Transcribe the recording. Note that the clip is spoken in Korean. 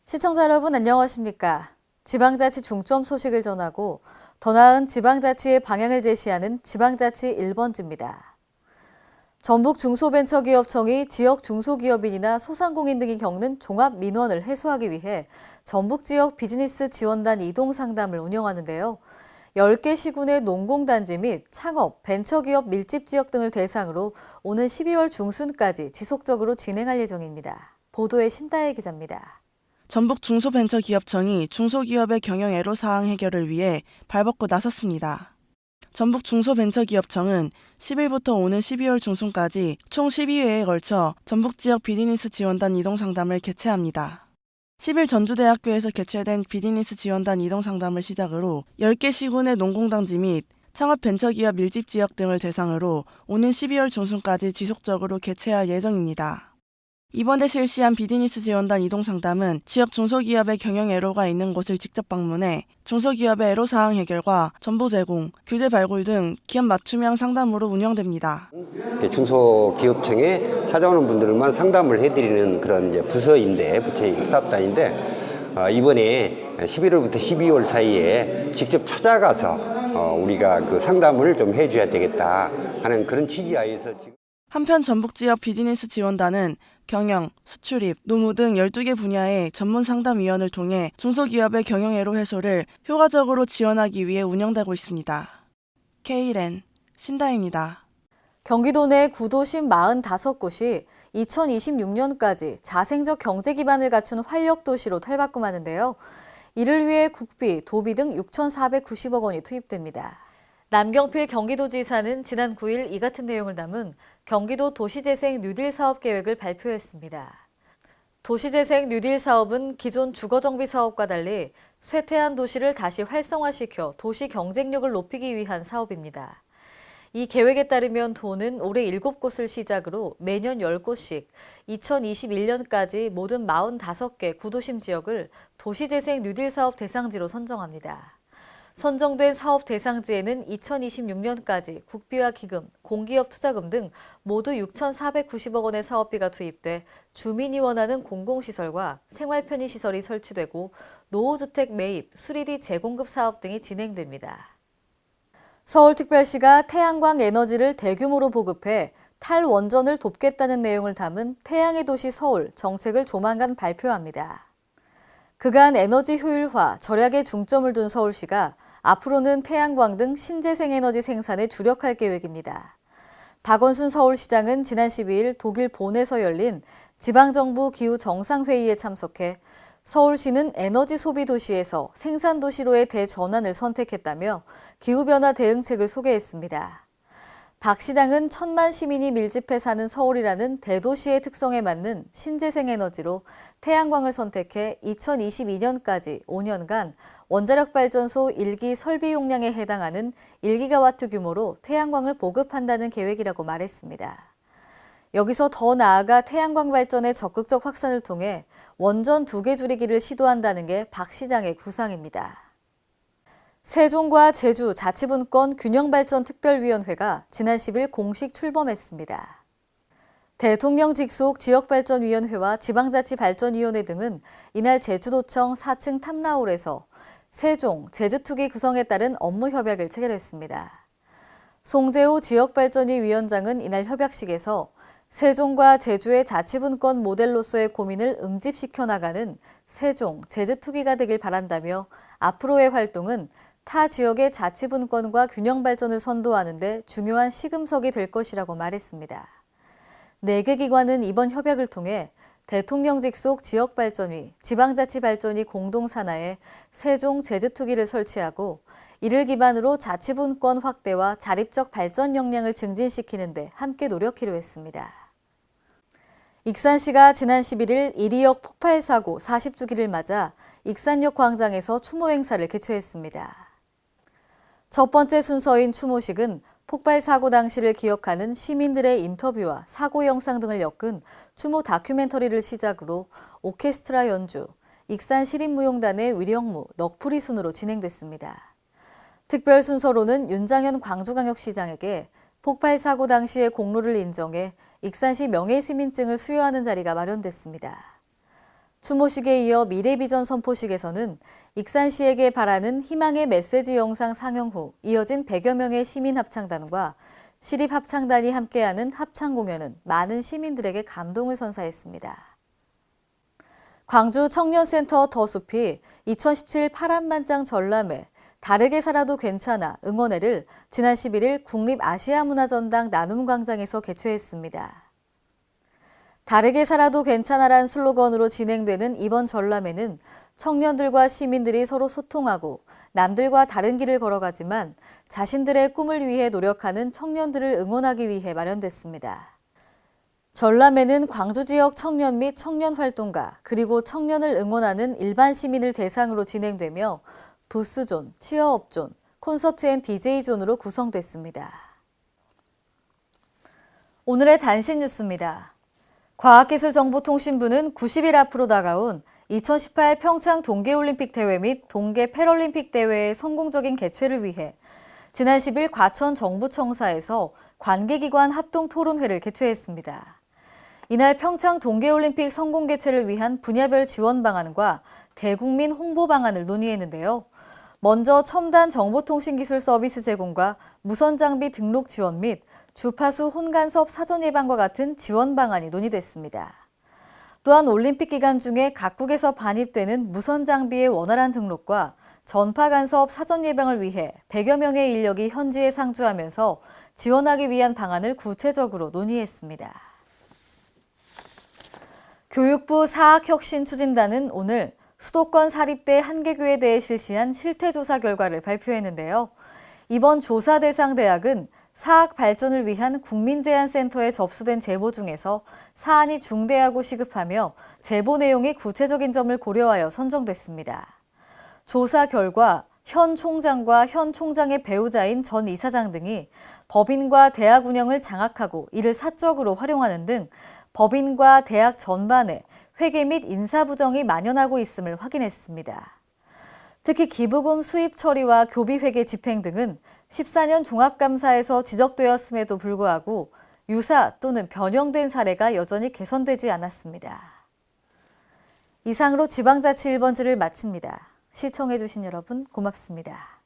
시청자 여러분 안녕하십니까? 지방자치 중점 소식을 전하고 더 나은 지방자치의 방향을 제시하는 지방자치 1번지입니다. 전북 중소벤처기업청이 지역 중소기업인이나 소상공인 등이 겪는 종합 민원을 해소하기 위해 전북 지역 비즈니스 지원단 이동 상담을 운영하는데요. 10개 시군의 농공단지 및 창업, 벤처기업 밀집 지역 등을 대상으로 오는 12월 중순까지 지속적으로 진행할 예정입니다. 보도에 신다혜 기자입니다. 전북 중소벤처기업청이 중소기업의 경영 애로사항 해결을 위해 발벗고 나섰습니다. 전북 중소벤처기업청은 10일부터 오는 12월 중순까지 총 12회에 걸쳐 전북 지역 비즈니스 지원단 이동상담을 개최합니다. 10일 전주대학교에서 개최된 비즈니스 지원단 이동상담을 시작으로 10개 시군의 농공단지 및 창업 벤처기업 밀집 지역 등을 대상으로 오는 12월 중순까지 지속적으로 개최할 예정입니다. 이번에 실시한 비즈니스 지원단 이동상담은 지역 중소기업의 경영 애로가 있는 곳을 직접 방문해 중소기업의 애로사항 해결과 정보 제공, 규제 발굴 등 기업 맞춤형 상담으로 운영됩니다. 중소기업청에 찾아오는 분들만 상담을 해드리는 그런 부서인데, 부처 사업단인데 이번에 11월부터 12월 사이에 직접 찾아가서 우리가 그 상담을 좀 해줘야 되겠다 하는 그런 취지하에서 지금. 한편 전북 지역 비즈니스 지원단은 경영, 수출입, 노무 등 12개 분야의 전문 상담위원을 통해 중소기업의 경영애로 해소를 효과적으로 지원하기 위해 운영되고 있습니다. K랜 신다입니다. 경기도 내 구도심 45곳이 2026년까지 자생적 경제 기반을 갖춘 활력도시로 탈바꿈하는데요. 이를 위해 국비, 도비 등 6,490억 원이 투입됩니다. 남경필 경기도지사는 지난 9일 이 같은 내용을 담은 경기도 도시재생 뉴딜 사업 계획을 발표했습니다. 도시재생 뉴딜 사업은 기존 주거정비 사업과 달리 쇠퇴한 도시를 다시 활성화시켜 도시 경쟁력을 높이기 위한 사업입니다. 이 계획에 따르면 도는 올해 7곳을 시작으로 매년 10곳씩 2021년까지 모든 45개 구도심 지역을 도시재생 뉴딜 사업 대상지로 선정합니다. 선정된 사업 대상지에는 2026년까지 국비와 기금, 공기업 투자금 등 모두 6,490억 원의 사업비가 투입돼 주민이 원하는 공공시설과 생활편의시설이 설치되고 노후주택 매입, 수리비 재공급 사업 등이 진행됩니다. 서울특별시가 태양광 에너지를 대규모로 보급해 탈원전을 돕겠다는 내용을 담은 태양의 도시 서울 정책을 조만간 발표합니다. 그간 에너지 효율화, 절약에 중점을 둔 서울시가 앞으로는 태양광 등 신재생 에너지 생산에 주력할 계획입니다. 박원순 서울시장은 지난 12일 독일 본에서 열린 지방정부 기후정상회의에 참석해 서울시는 에너지 소비 도시에서 생산 도시로의 대전환을 선택했다며 기후변화 대응책을 소개했습니다. 박 시장은 1,000만 시민이 밀집해 사는 서울이라는 대도시의 특성에 맞는 신재생 에너지로 태양광을 선택해 2022년까지 5년간 원자력 발전소 1기 설비 용량에 해당하는 1기가와트 규모로 태양광을 보급한다는 계획이라고 말했습니다. 여기서 더 나아가 태양광 발전의 적극적 확산을 통해 원전 2개 줄이기를 시도한다는 게 박 시장의 구상입니다. 세종과 제주 자치분권 균형발전특별위원회가 지난 10일 공식 출범했습니다. 대통령 직속 지역발전위원회와 지방자치발전위원회 등은 이날 제주도청 4층 탐라홀에서 세종, 제주특위 구성에 따른 업무 협약을 체결했습니다. 송재호 지역발전위 위원장은 이날 협약식에서 세종과 제주의 자치분권 모델로서의 고민을 응집시켜 나가는 세종, 제주특위가 되길 바란다며 앞으로의 활동은 타 지역의 자치분권과 균형발전을 선도하는 데 중요한 시금석이 될 것이라고 말했습니다. 4개 기관은 이번 협약을 통해 대통령 직속 지역발전위, 지방자치발전위 공동산하에 세종 제주특위를 설치하고 이를 기반으로 자치분권 확대와 자립적 발전 역량을 증진시키는 데 함께 노력하기로 했습니다. 익산시가 지난 11일 이리역 폭발 사고 40주기를 맞아 익산역 광장에서 추모 행사를 개최했습니다. 첫 번째 순서인 추모식은 폭발 사고 당시를 기억하는 시민들의 인터뷰와 사고 영상 등을 엮은 추모 다큐멘터리를 시작으로 오케스트라 연주, 익산 시립무용단의 위령무, 넋풀이 순으로 진행됐습니다. 특별 순서로는 윤장현 광주광역시장에게 폭발 사고 당시의 공로를 인정해 익산시 명예시민증을 수여하는 자리가 마련됐습니다. 추모식에 이어 미래비전 선포식에서는 익산시에게 바라는 희망의 메시지 영상 상영 후 이어진 100여 명의 시민합창단과 시립합창단이 함께하는 합창 공연은 많은 시민들에게 감동을 선사했습니다. 광주 청년센터 더숲이 2017 파란만장 전람회 다르게 살아도 괜찮아 응원회를 지난 11일 국립아시아문화전당 나눔광장에서 개최했습니다. 다르게 살아도 괜찮아란 슬로건으로 진행되는 이번 전람회는 청년들과 시민들이 서로 소통하고 남들과 다른 길을 걸어가지만 자신들의 꿈을 위해 노력하는 청년들을 응원하기 위해 마련됐습니다. 전람회는 광주 지역 청년 및 청년활동가 그리고 청년을 응원하는 일반 시민을 대상으로 진행되며 부스존, 치어업존, 콘서트 앤 DJ존으로 구성됐습니다. 오늘의 단신 뉴스입니다. 과학기술정보통신부는 90일 앞으로 다가온 2018 평창 동계올림픽 대회 및 동계 패럴림픽 대회의 성공적인 개최를 위해 지난 10일 과천 정부청사에서 관계기관 합동토론회를 개최했습니다. 이날 평창 동계올림픽 성공 개최를 위한 분야별 지원 방안과 대국민 홍보 방안을 논의했는데요. 먼저 첨단 정보통신기술 서비스 제공과 무선장비 등록 지원 및 주파수 혼간섭 사전 예방과 같은 지원 방안이 논의됐습니다. 또한 올림픽 기간 중에 각국에서 반입되는 무선 장비의 원활한 등록과 전파 간섭 사전 예방을 위해 100여 명의 인력이 현지에 상주하면서 지원하기 위한 방안을 구체적으로 논의했습니다. 교육부 사학혁신추진단은 오늘 수도권 사립대 한개교에 대해 실시한 실태조사 결과를 발표했는데요. 이번 조사 대상 대학은 사학 발전을 위한 국민제안센터에 접수된 제보 중에서 사안이 중대하고 시급하며 제보 내용이 구체적인 점을 고려하여 선정됐습니다. 조사 결과 현 총장과 현 총장의 배우자인 전 이사장 등이 법인과 대학 운영을 장악하고 이를 사적으로 활용하는 등 법인과 대학 전반에 회계 및 인사부정이 만연하고 있음을 확인했습니다. 특히 기부금 수입 처리와 교비회계 집행 등은 14년 종합감사에서 지적되었음에도 불구하고 유사 또는 변형된 사례가 여전히 개선되지 않았습니다. 이상으로 지방자치 1번지를 마칩니다. 시청해주신 여러분 고맙습니다.